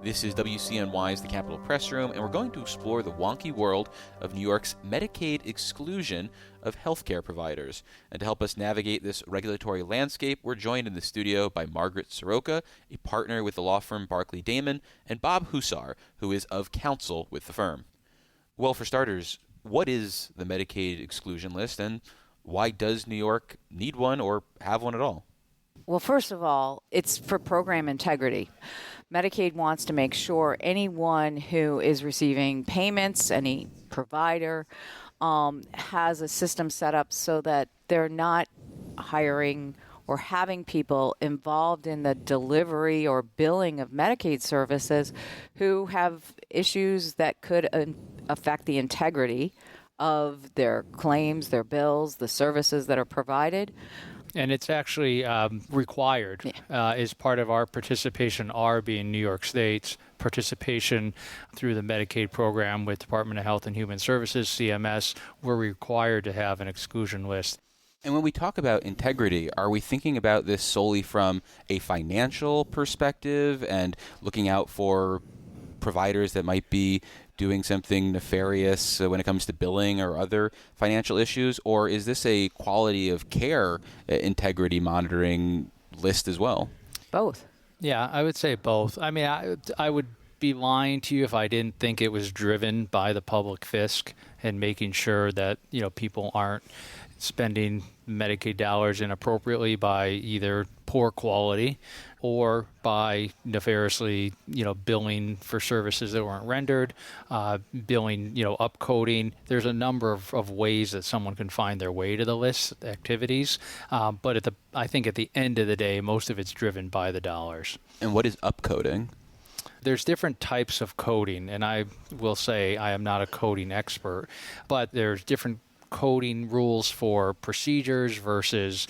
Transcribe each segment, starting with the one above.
This is WCNY's The Capitol Press Room, and we're going to explore the wonky world of New York's Medicaid exclusion of healthcare providers. And to help us navigate this regulatory landscape, we're joined in the studio by Margaret Surowka, a partner with the law firm Barclay Damon, and Bob Hussar, who is of counsel with the firm. Well, for starters, what is the Medicaid exclusion list, and why does New York need one or have one at all? Well, first of all, it's for program integrity. Medicaid wants to make sure anyone who is receiving payments, any provider, has a system set up so that they're not hiring or having people involved in the delivery or billing of Medicaid services who have issues that could affect the integrity of their claims, their bills, the services that are provided. And it's actually required as part of our participation, our being New York State's participation through the Medicaid program with Department of Health and Human Services, CMS. We're required to have an exclusion list. And when we talk about integrity, are we thinking about this solely from a financial perspective and looking out for providers that might be doing something nefarious when it comes to billing or other financial issues? Or is this a quality of care integrity monitoring list as well? Both. Yeah, I would say both. I mean, I would be lying to you if I didn't think it was driven by the public fisc and making sure that, people aren't spending Medicaid dollars inappropriately by either poor quality or by nefariously, billing for services that weren't rendered, billing, upcoding. There's a number of ways that someone can find their way to the list activities. But I think at the end of the day, most of it's driven by the dollars. And what is upcoding? There's different types of coding, and I will say I am not a coding expert, but there's different coding rules for procedures versus,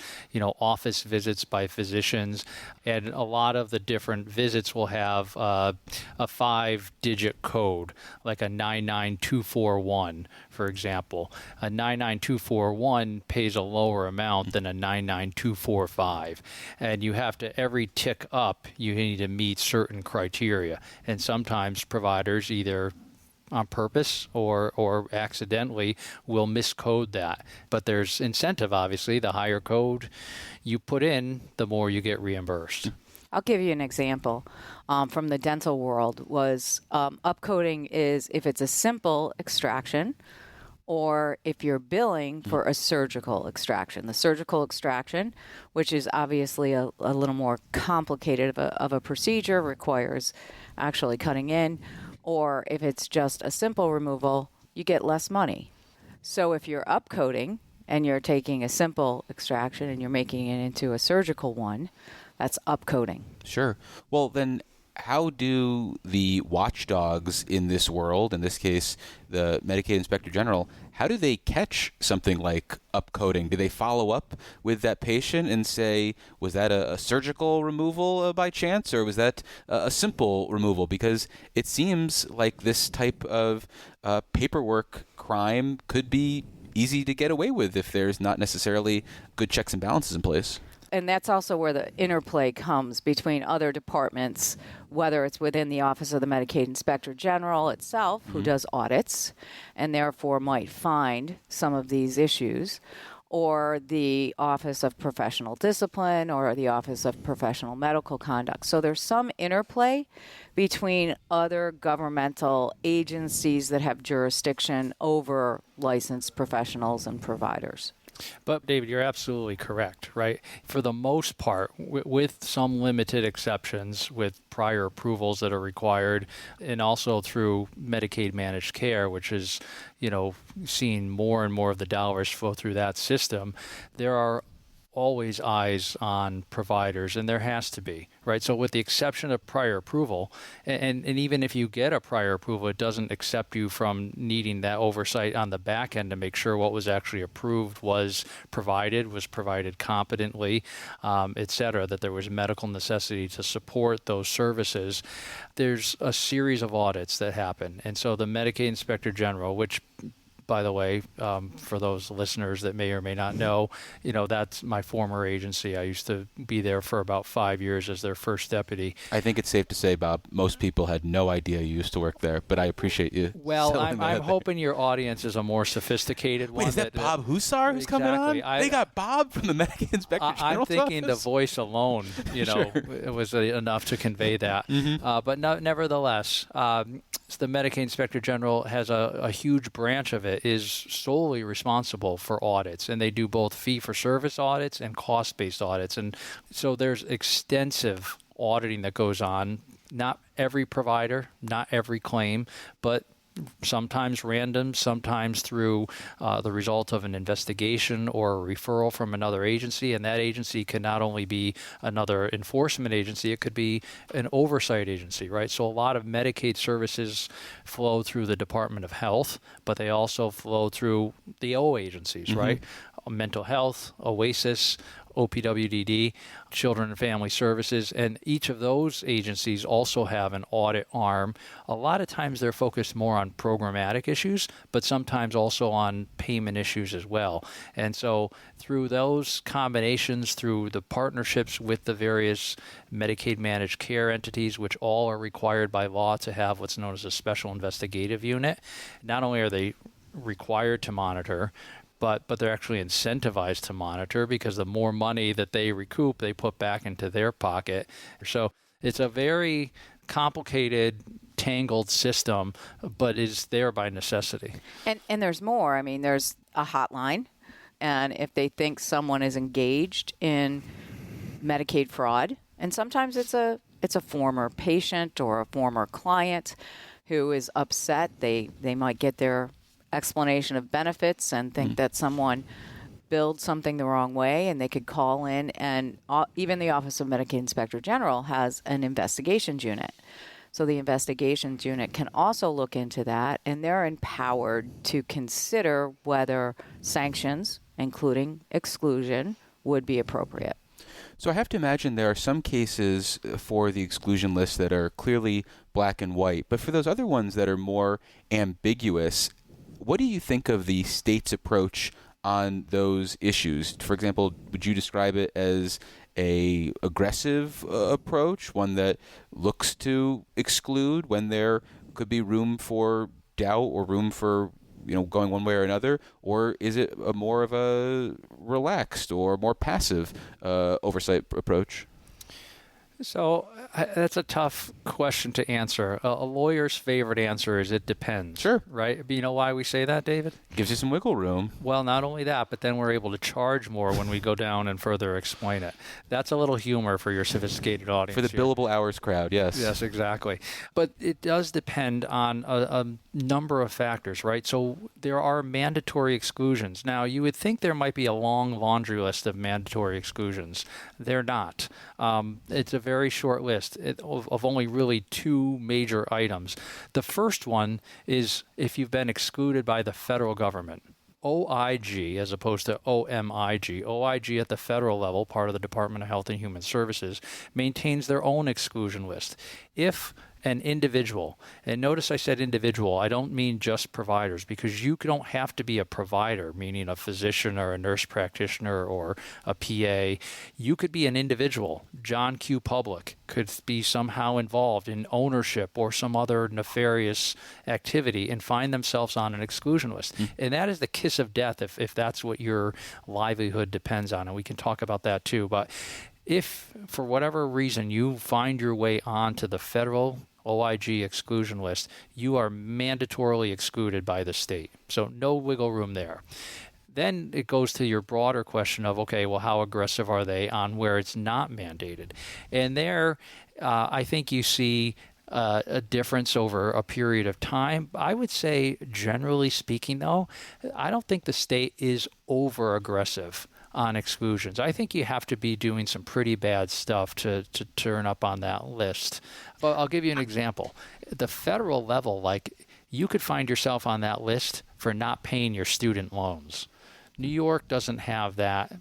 office visits by physicians. And a lot of the different visits will have a 5-digit code, like a 99241, for example. A 99241 pays a lower amount than a 99245. And you have to, every tick up, you need to meet certain criteria. And sometimes providers either on purpose or accidentally will miscode that. But there's incentive, obviously. The higher code you put in, the more you get reimbursed. I'll give you an example from the dental world. Was upcoding is if it's a simple extraction or if you're billing for a surgical extraction. The surgical extraction, which is obviously a little more complicated of a procedure, requires actually cutting in. Or if it's just a simple removal, you get less money. So if you're upcoding and you're taking a simple extraction and you're making it into a surgical one, that's upcoding. Sure. Well, then how do the watchdogs in this world, in this case, the Medicaid Inspector General, how do they catch something like upcoding? Do they follow up with that patient and say, was that a surgical removal by chance, or was that a simple removal? Because it seems like this type of paperwork crime could be easy to get away with if there's not necessarily good checks and balances in place. And that's also where the interplay comes between other departments, whether it's within the Office of the Medicaid Inspector General itself, who does audits and therefore might find some of these issues, or the Office of Professional Discipline or the Office of Professional Medical Conduct. So there's some interplay between other governmental agencies that have jurisdiction over licensed professionals and providers. But, David, you're absolutely correct, right? For the most part, with some limited exceptions, with prior approvals that are required, and also through Medicaid managed care, which is, seeing more and more of the dollars flow through that system, there are always eyes on providers, and there has to be, right? So with the exception of prior approval, and even if you get a prior approval, it doesn't accept you from needing that oversight on the back end to make sure what was actually approved was provided competently, et cetera, that there was medical necessity to support those services. There's a series of audits that happen. And so the Medicaid Inspector General, which by the way, for those listeners that may or may not know, that's my former agency. I used to be there for about 5 years as their first deputy. I think it's safe to say, Bob, most people had no idea you used to work there, but I appreciate you. Well, I'm hoping your audience is a more sophisticated one. Wait, is that Bob Hussar who's coming on? They got Bob from the Medicaid Inspector General's I'm thinking office? the voice alone, Sure. it was enough to convey that. But nevertheless, the Medicaid Inspector General has a huge branch of it, is solely responsible for audits, and they do both fee-for-service audits and cost-based audits. And so there's extensive auditing that goes on. Not every provider, not every claim, but sometimes random, sometimes through the result of an investigation or a referral from another agency. And that agency can not only be another enforcement agency, it could be an oversight agency, right? So a lot of Medicaid services flow through the Department of Health, but they also flow through the O agencies, right? Mental health, OASIS, OPWDD, Children and Family Services, and each of those agencies also have an audit arm. A lot of times they're focused more on programmatic issues, but sometimes also on payment issues as well. And so through those combinations, through the partnerships with the various Medicaid managed care entities, which all are required by law to have what's known as a special investigative unit, not only are they required to monitor, but they're actually incentivized to monitor, because the more money that they recoup, they put back into their pocket. So it's a very complicated, tangled system, but is there by necessity. And there's more. I mean, there's a hotline, and if they think someone is engaged in Medicaid fraud, and sometimes it's a former patient or a former client who is upset, they might get their explanation of benefits and think that someone billed something the wrong way, and they could call in, and even the Office of Medicaid Inspector General has an investigations unit. So the investigations unit can also look into that, and they're empowered to consider whether sanctions, including exclusion, would be appropriate. So I have to imagine there are some cases for the exclusion list that are clearly black and white, but for those other ones that are more ambiguous, what do you think of the state's approach on those issues? For example, would you describe it as a aggressive approach, one that looks to exclude when there could be room for doubt or room for going one way or another, or is it more of a relaxed or more passive oversight approach? So that's a tough question to answer. A lawyer's favorite answer is it depends. Sure. Right? But you know why we say that, David? Gives you some wiggle room. Well, not only that, but then we're able to charge more when we go down and further explain it. That's a little humor for your sophisticated audience. For the billable hours crowd, yes. Yes, exactly. But it does depend on a number of factors, right? So there are mandatory exclusions. Now, you would think there might be a long laundry list of mandatory exclusions. They're not. It's a very short list of only really two major items. The first one is if you've been excluded by the federal government. OIG as opposed to OMIG. OIG at the federal level, part of the Department of Health and Human Services, maintains their own exclusion list. If an individual, and notice I said individual, I don't mean just providers, because you don't have to be a provider, meaning a physician or a nurse practitioner or a PA. You could be an individual. John Q. Public could be somehow involved in ownership or some other nefarious activity and find themselves on an exclusion list. And that is the kiss of death if that's what your livelihood depends on. And we can talk about that too. But if for whatever reason you find your way onto the federal OIG exclusion list, you are mandatorily excluded by the state. So no wiggle room there. Then it goes to your broader question of, okay, well, how aggressive are they on where it's not mandated? And there, I think you see a difference over a period of time. I would say, generally speaking, though, I don't think the state is over-aggressive on exclusions. I think you have to be doing some pretty bad stuff to turn up on that list. But I'll give you an example. At the federal level, like, you could find yourself on that list for not paying your student loans. New York doesn't have that.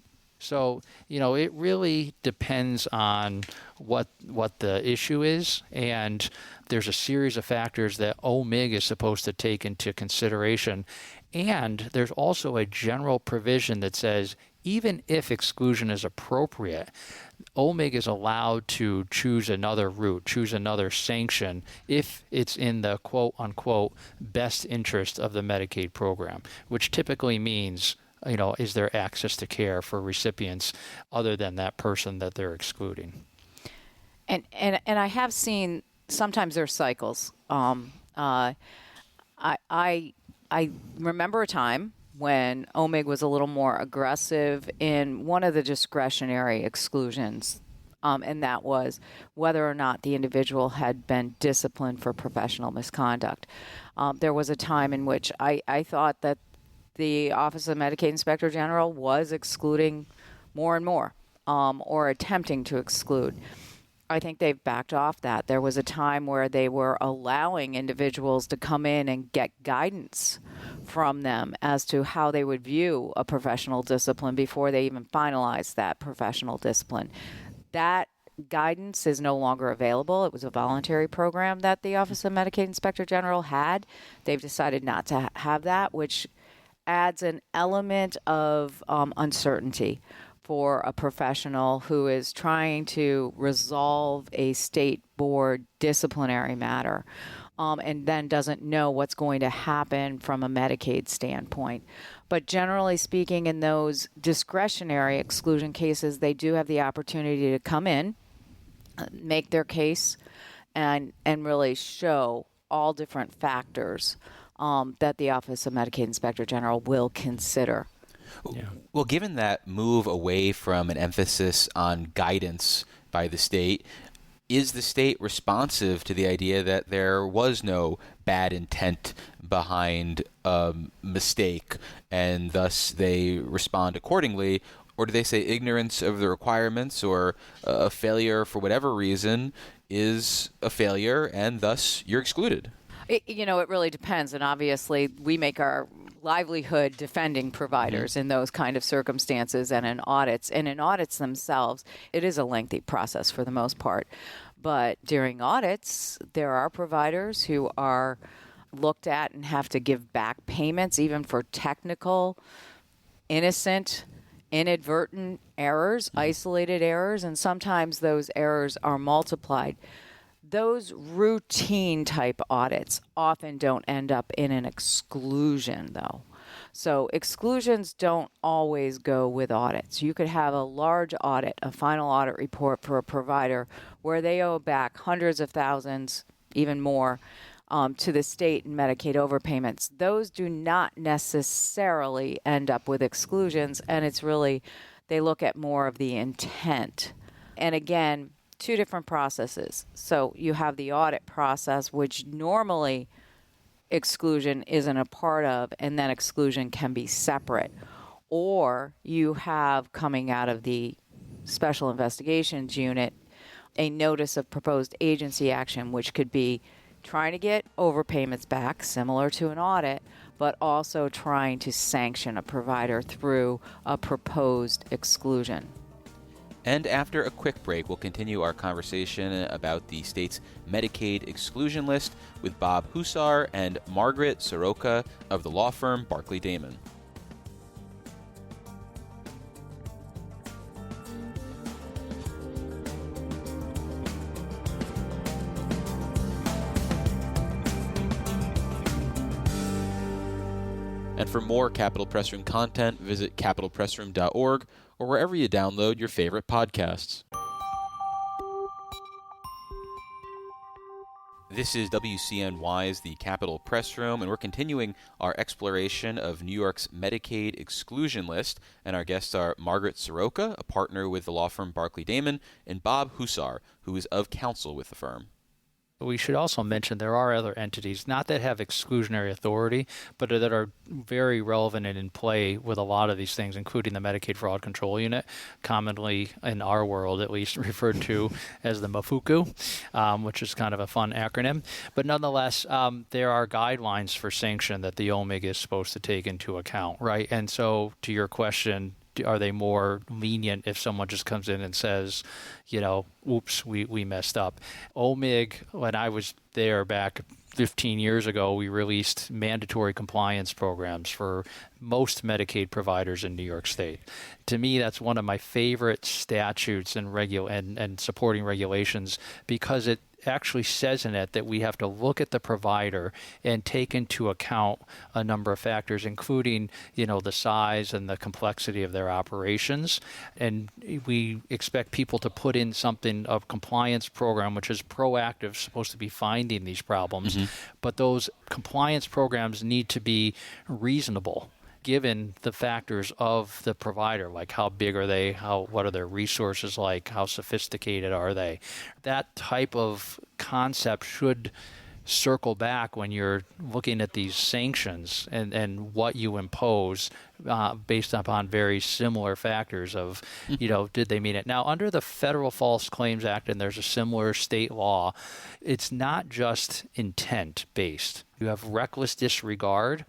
So, it really depends on what the issue is, and there's a series of factors that OMIG is supposed to take into consideration. And there's also a general provision that says even if exclusion is appropriate, OMIG is allowed to choose another route, choose another sanction if it's in the quote-unquote best interest of the Medicaid program, which typically means, is there access to care for recipients other than that person that they're excluding? And I have seen sometimes there's cycles. I remember a time when OMIG was a little more aggressive in one of the discretionary exclusions, and that was whether or not the individual had been disciplined for professional misconduct. There was a time in which I thought that the Office of Medicaid Inspector General was excluding more and more, or attempting to exclude. I think they've backed off that. There was a time where they were allowing individuals to come in and get guidance from them as to how they would view a professional discipline before they even finalized that professional discipline. That guidance is no longer available. It was a voluntary program that the Office of Medicaid Inspector General had. They've decided not to have that, which adds an element of uncertainty for a professional who is trying to resolve a state board disciplinary matter, and then doesn't know what's going to happen from a Medicaid standpoint. But generally speaking, in those discretionary exclusion cases, they do have the opportunity to come in, make their case, and really show all different factors that the Office of Medicaid Inspector General will consider. Yeah. Well, given that move away from an emphasis on guidance by the state, is the state responsive to the idea that there was no bad intent behind a mistake and thus they respond accordingly? Or do they say ignorance of the requirements or a failure for whatever reason is a failure and thus you're excluded? It really depends. And obviously we make our livelihood defending providers in those kind of circumstances and in audits. And in audits themselves, it is a lengthy process for the most part. But during audits, there are providers who are looked at and have to give back payments, even for technical, innocent, inadvertent errors, isolated errors, and sometimes those errors are multiplied. Those routine type audits often don't end up in an exclusion, though. So exclusions don't always go with audits. You could have a large audit, a final audit report for a provider where they owe back hundreds of thousands, even more, to the state in Medicaid overpayments. Those do not necessarily end up with exclusions, and it's really, they look at more of the intent. And again, two different processes. So you have the audit process, which normally exclusion isn't a part of, and then exclusion can be separate. Or you have, coming out of the Special Investigations Unit, a notice of proposed agency action, which could be trying to get overpayments back, similar to an audit, but also trying to sanction a provider through a proposed exclusion. And after a quick break, we'll continue our conversation about the state's Medicaid exclusion list with Bob Hussar and Margaret Surowka of the law firm Barclay Damon. And for more Capital Press Room content, visit capitalpressroom.org or wherever you download your favorite podcasts. This is WCNY's The Capital Press Room, and we're continuing our exploration of New York's Medicaid exclusion list. And our guests are Margaret Surowka, a partner with the law firm Barclay Damon, and Bob Hussar, who is of counsel with the firm. We should also mention there are other entities, not that have exclusionary authority, but that are very relevant and in play with a lot of these things, including the Medicaid Fraud Control Unit, commonly in our world at least referred to as the MAFUCU, which is kind of a fun acronym. But nonetheless, there are guidelines for sanction that the OMIG is supposed to take into account, right? And so to your question, are they more lenient if someone just comes in and says, oops, we messed up? OMIG, when I was there back 15 years ago, we released mandatory compliance programs for most Medicaid providers in New York State. To me, that's one of my favorite statutes and supporting regulations, because it actually says in it that we have to look at the provider and take into account a number of factors, including, the size and the complexity of their operations. And we expect people to put in something of compliance program, which is proactive, supposed to be finding these problems. But those compliance programs need to be reasonable, given the factors of the provider, like how big are they, what are their resources like, how sophisticated are they. That type of concept should circle back when you're looking at these sanctions and what you impose based upon very similar factors of, did they mean it? Now, under the Federal False Claims Act, and there's a similar state law, it's not just intent-based. You have reckless disregard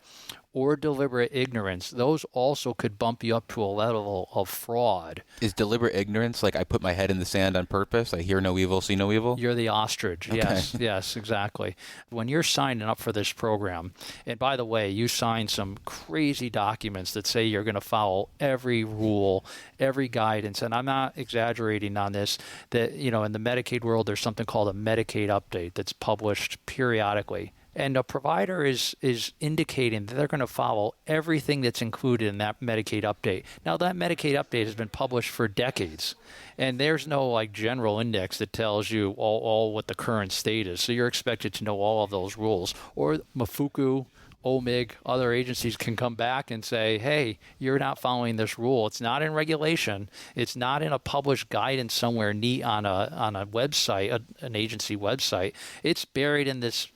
or deliberate ignorance. Those also could bump you up to a level of fraud. Is deliberate ignorance like I put my head in the sand on purpose? I hear no evil, see no evil? You're the ostrich. Okay. Yes, exactly. When you're signing up for this program, and by the way, you sign some crazy documents that say you're going to follow every rule, every guidance, and I'm not exaggerating on this, that, in the Medicaid world, there's something called a Medicaid update that's published periodically. And a provider is indicating that they're going to follow everything that's included in that Medicaid update. Now, that Medicaid update has been published for decades, and there's no general index that tells you all what the current state is. So you're expected to know all of those rules. Or Mafuku, OMIG, other agencies can come back and say, hey, you're not following this rule. It's not in regulation. It's not in a published guidance somewhere neat on a website, an agency website. It's buried in this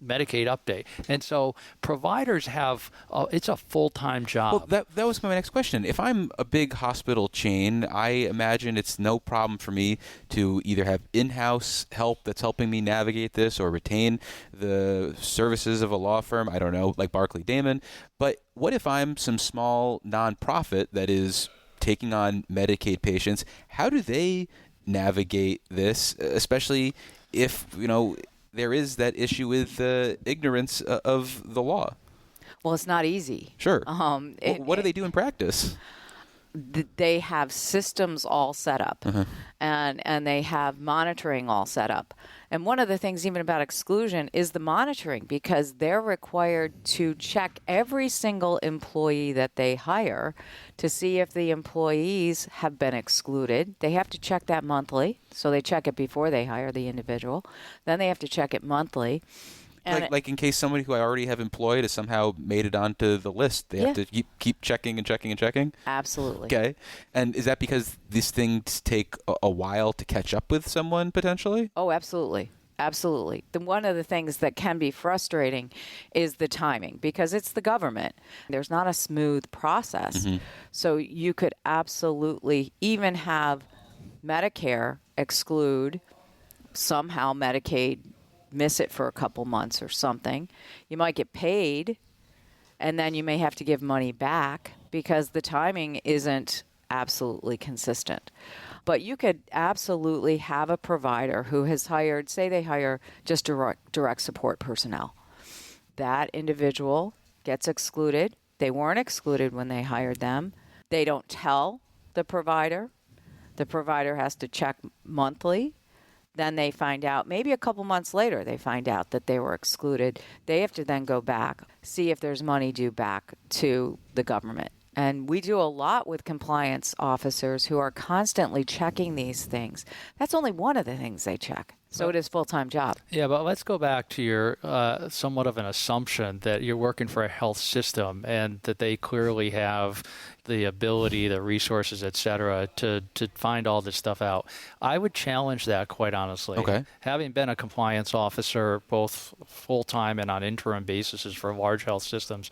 Medicaid update. And so providers have, it's a full-time job. Well, that was my next question. If I'm a big hospital chain, I imagine it's no problem for me to either have in-house help that's helping me navigate this or retain the services of a law firm, I don't know, like Barclay Damon. But what if I'm some small nonprofit that is taking on Medicaid patients? How do they navigate this, especially if, there is that issue with ignorance of the law? Well, it's not easy. Sure. What do they do in practice? They have systems all set up, and they have monitoring all set up. And one of the things even about exclusion is the monitoring, because they're required to check every single employee that they hire to see if the employees have been excluded. They have to check that monthly. So they check it before they hire the individual. Then they have to check it monthly. And like in case somebody who I already have employed has somehow made it onto the list, they have to keep checking and checking and checking? Absolutely. Okay. And is that because these things take a while to catch up with someone potentially? Oh, absolutely. Absolutely. One of the things that can be frustrating is the timing, because it's the government. There's not a smooth process. So you could absolutely even have Medicare exclude, somehow Medicaid miss it for a couple months or something. You might get paid, and then you may have to give money back because the timing isn't absolutely consistent. But you could absolutely have a provider who has hired, say they hire just direct support personnel. That individual gets excluded. They weren't excluded when they hired them. They don't tell the provider. The provider has to check monthly. Then they find out, maybe a couple months later, they find out that they were excluded. They have to then go back, see if there's money due back to the government. And we do a lot with compliance officers who are constantly checking these things. That's only one of the things they check. So it is a full-time job. Yeah, but let's go back to your somewhat of an assumption that you're working for a health system and that they clearly have the ability, the resources, et cetera, to find all this stuff out. I would challenge that, quite honestly. Okay. Having been a compliance officer both full-time and on interim basis for large health systems,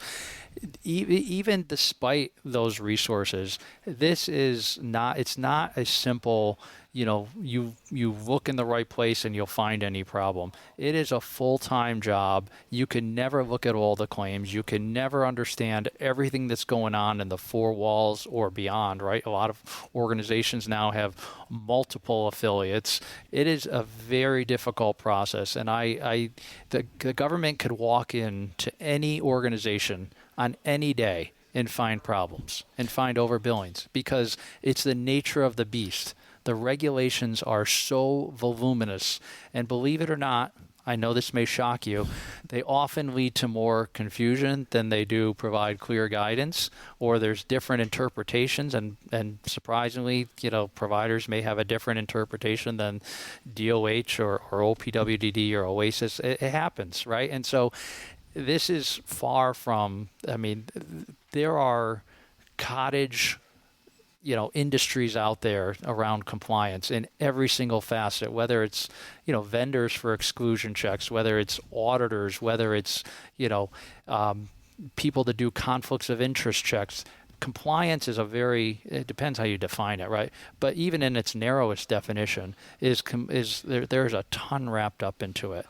even despite those resources, it's not a simple, you look in the right place and you'll find any problem. It is a full-time job. You can never look at all the claims. You can never understand everything that's going on in the four walls or beyond, right? A lot of organizations now have multiple affiliates. It is a very difficult process, and the government could walk into any organization on any day and find problems and find overbillings because it's the nature of the beast. The regulations are so voluminous, and believe it or not, I know this may shock you, they often lead to more confusion than they do provide clear guidance, or there's different interpretations, and surprisingly, providers may have a different interpretation than DOH or OPWDD or OASIS. It happens, right? And so this is far from, there are cottage industries out there around compliance in every single facet, whether it's, vendors for exclusion checks, whether it's auditors, whether it's, people that do conflicts of interest checks. Compliance is it depends how you define it, right? But even in its narrowest definition, there's a ton wrapped up into it.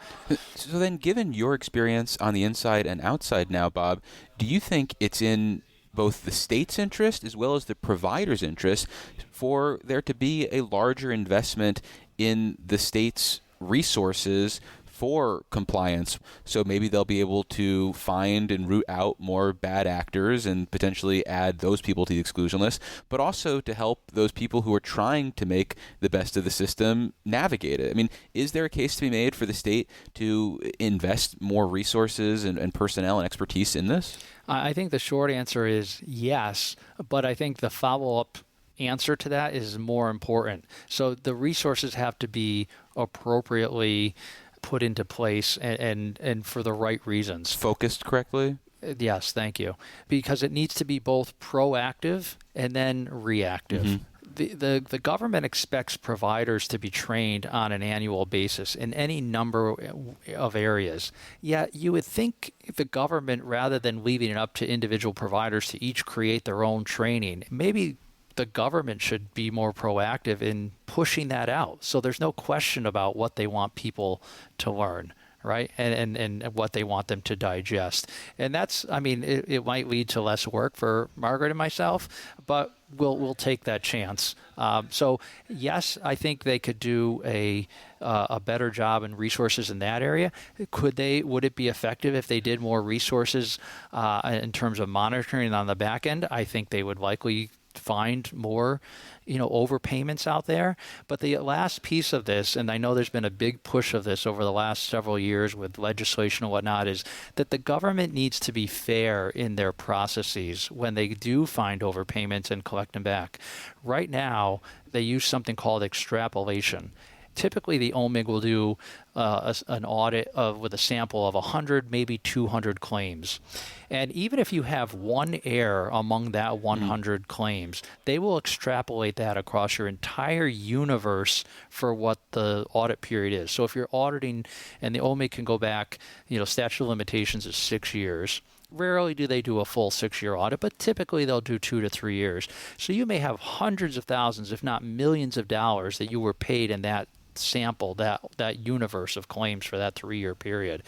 So then, given your experience on the inside and outside now, Bob, do you think it's in both the state's interest as well as the provider's interest for there to be a larger investment in the state's resources for compliance? So maybe they'll be able to find and root out more bad actors and potentially add those people to the exclusion list, but also to help those people who are trying to make the best of the system navigate it. Is there a case to be made for the state to invest more resources and personnel and expertise in this? I think the short answer is yes, but I think the follow-up answer to that is more important. So the resources have to be appropriately put into place and for the right reasons. Focused correctly? Yes, thank you. Because it needs to be both proactive and then reactive. Mm-hmm. The government expects providers to be trained on an annual basis in any number of areas. Yet you would think the government, rather than leaving it up to individual providers to each create their own training, maybe the government should be more proactive in pushing that out. So there's no question about what they want people to learn, right? And what they want them to digest. And that's, it might lead to less work for Margaret and myself, but we'll take that chance. So yes, I think they could do a better job and resources in that area. Would it be effective if they did more resources in terms of monitoring on the back end? I think they would likely find more, overpayments out there. But the last piece of this, and I know there's been a big push of this over the last several years with legislation and whatnot, is that the government needs to be fair in their processes when they do find overpayments and collect them back. Right now, they use something called extrapolation. Typically, the OMIG will do an audit with a sample of 100, maybe 200 claims. And even if you have one error among that 100 claims, they will extrapolate that across your entire universe for what the audit period is. So if you're auditing, and the OMIG can go back, statute of limitations is 6 years. Rarely do they do a full 6-year audit, but typically they'll do 2 to 3 years. So you may have hundreds of thousands, if not millions of dollars that you were paid in that sample, that universe of claims for that 3-year period.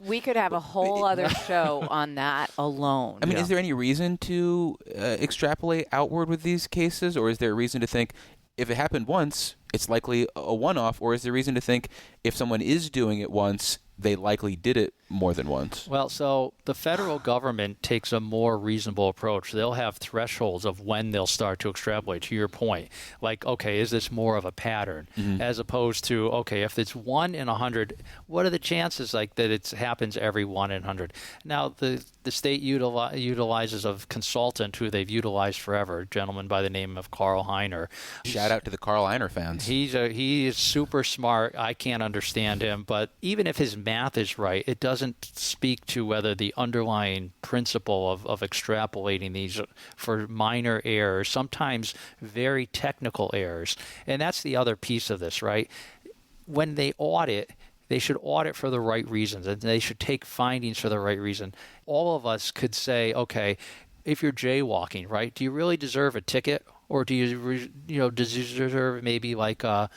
We could have a whole other show on that alone. Is there any reason to extrapolate outward with these cases, or is there a reason to think if it happened once, it's likely a one-off, or is there reason to think if someone is doing it once, they likely did it more than once? Well, so the federal government takes a more reasonable approach. They'll have thresholds of when they'll start to extrapolate, to your point. Like, okay, is this more of a pattern? Mm-hmm. As opposed to, okay, if it's 1 in 100, what are the chances that it happens every 1 in 100? Now, the state utilizes a consultant who they've utilized forever, a gentleman by the name of Carl Heiner. Shout out to the Carl Heiner fans. He is super smart. I can't understand him, but even if his math is right, it doesn't speak to whether the underlying principle of extrapolating these for minor errors, sometimes very technical errors. And that's the other piece of this, right? When they audit, they should audit for the right reasons, and they should take findings for the right reason. All of us could say, okay, if you're jaywalking, right, do you really deserve a ticket? or do you deserve maybe like a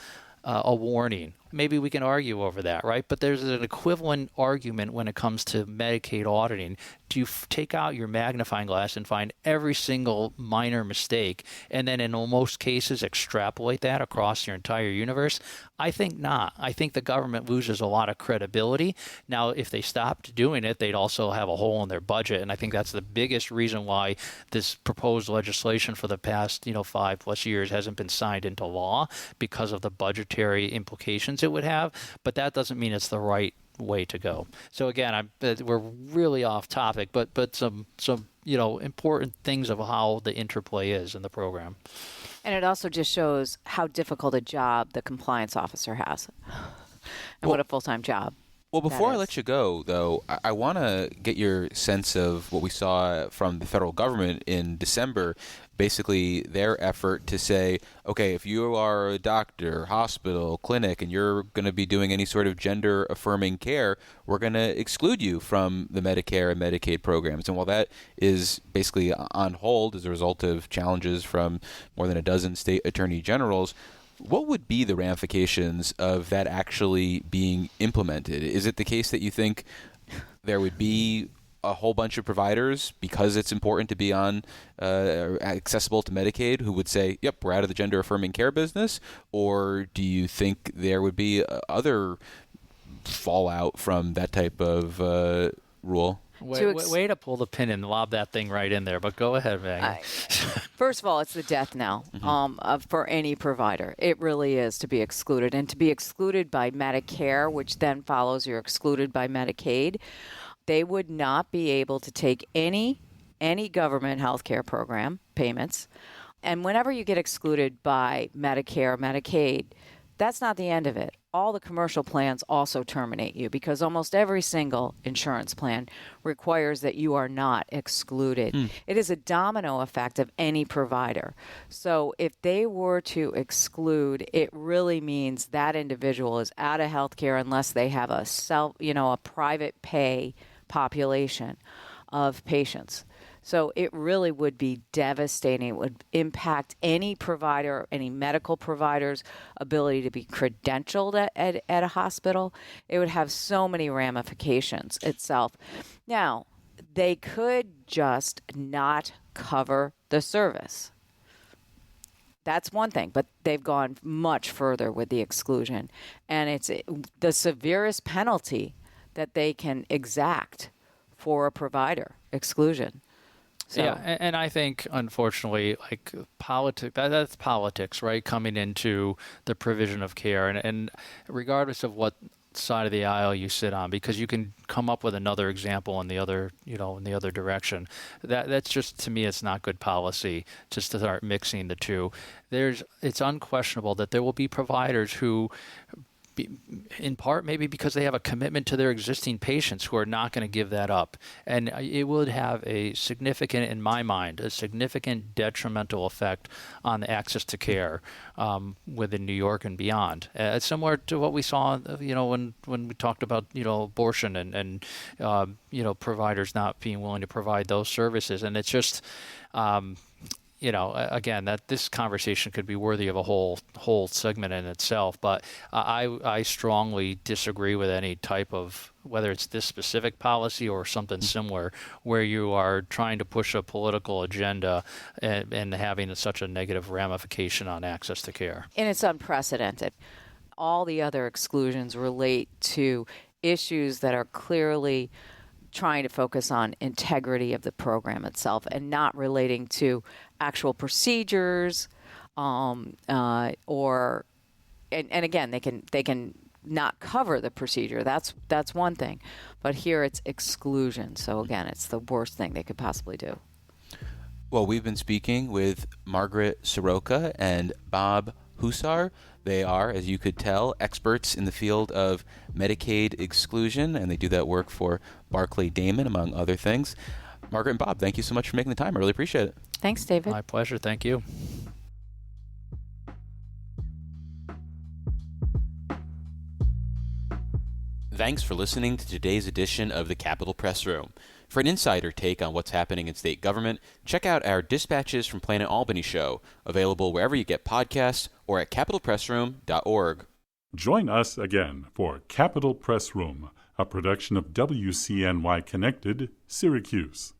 warning? Maybe we can argue over that, right? But there's an equivalent argument when it comes to Medicaid auditing. Do you take out your magnifying glass and find every single minor mistake and then in most cases extrapolate that across your entire universe? I think not. I think the government loses a lot of credibility. Now, if they stopped doing it, they'd also have a hole in their budget. And I think that's the biggest reason why this proposed legislation for the past 5+ years hasn't been signed into law, because of the budgetary implications it would have. But that doesn't mean it's the right way to go. So again, we're really off topic, but some important things of how the interplay is in the program. And it also just shows how difficult a job the compliance officer has, and what a full-time job. Well, before I let you go, though, I want to get your sense of what we saw from the federal government in December, basically their effort to say, okay, if you are a doctor, hospital, clinic, and you're going to be doing any sort of gender-affirming care, we're going to exclude you from the Medicare and Medicaid programs. And while that is basically on hold as a result of challenges from more than a dozen state attorney generals, what would be the ramifications of that actually being implemented? Is it the case that you think there would be a whole bunch of providers, because it's important to be on accessible to Medicaid, who would say, yep, we're out of the gender-affirming care business? Or do you think there would be other fallout from that type of rule? Way to pull the pin and lob that thing right in there, but go ahead, Maggie. First of all, it's the death knell for any provider. It really is, to be excluded. And to be excluded by Medicare, which then follows you're excluded by Medicaid, they would not be able to take any government health care program payments. And whenever you get excluded by Medicare, Medicaid, that's not the end of it. All the commercial plans also terminate you, because almost every single insurance plan requires that you are not excluded. It is a domino effect of any provider. So if they were to exclude, it really means that individual is out of health care unless they have a private pay population of patients. So it really would be devastating. It would impact any provider, any medical provider's ability to be credentialed at a hospital. It would have so many ramifications itself. Now, they could just not cover the service. That's one thing, but they've gone much further with the exclusion. And it's the severest penalty that they can exact for a provider, exclusion. So. Yeah, and I think, unfortunately, like that's politics, right, coming into the provision of care. And regardless of what side of the aisle you sit on, because you can come up with another example in the other direction. That's just, to me, it's not good policy just to start mixing the two. It's unquestionable that there will be providers who, in part maybe because they have a commitment to their existing patients, who are not going to give that up. And it would have a significant detrimental effect on the access to care within New York and beyond. Similar to what we saw, when we talked about, abortion and providers not being willing to provide those services. And it's just, again, that this conversation could be worthy of a whole segment in itself. But I strongly disagree with any type of, whether it's this specific policy or something similar, where you are trying to push a political agenda and having such a negative ramification on access to care. And it's unprecedented. All the other exclusions relate to issues that are clearly trying to focus on integrity of the program itself and not relating to actual procedures, and again, they can not cover the procedure. That's one thing, but here it's exclusion. So again, it's the worst thing they could possibly do. Well, we've been speaking with Margaret Surowka and Bob Hussar. They are, as you could tell, experts in the field of Medicaid exclusion, and they do that work for Barclay Damon, among other things. Margaret and Bob, thank you so much for making the time. I really appreciate it. Thanks, David. My pleasure. Thank you. Thanks for listening to today's edition of the Capitol Press Room. For an insider take on what's happening in state government, check out our Dispatches from Planet Albany show, available wherever you get podcasts or at capitolpressroom.org. Join us again for Capitol Press Room, a production of WCNY Connected, Syracuse.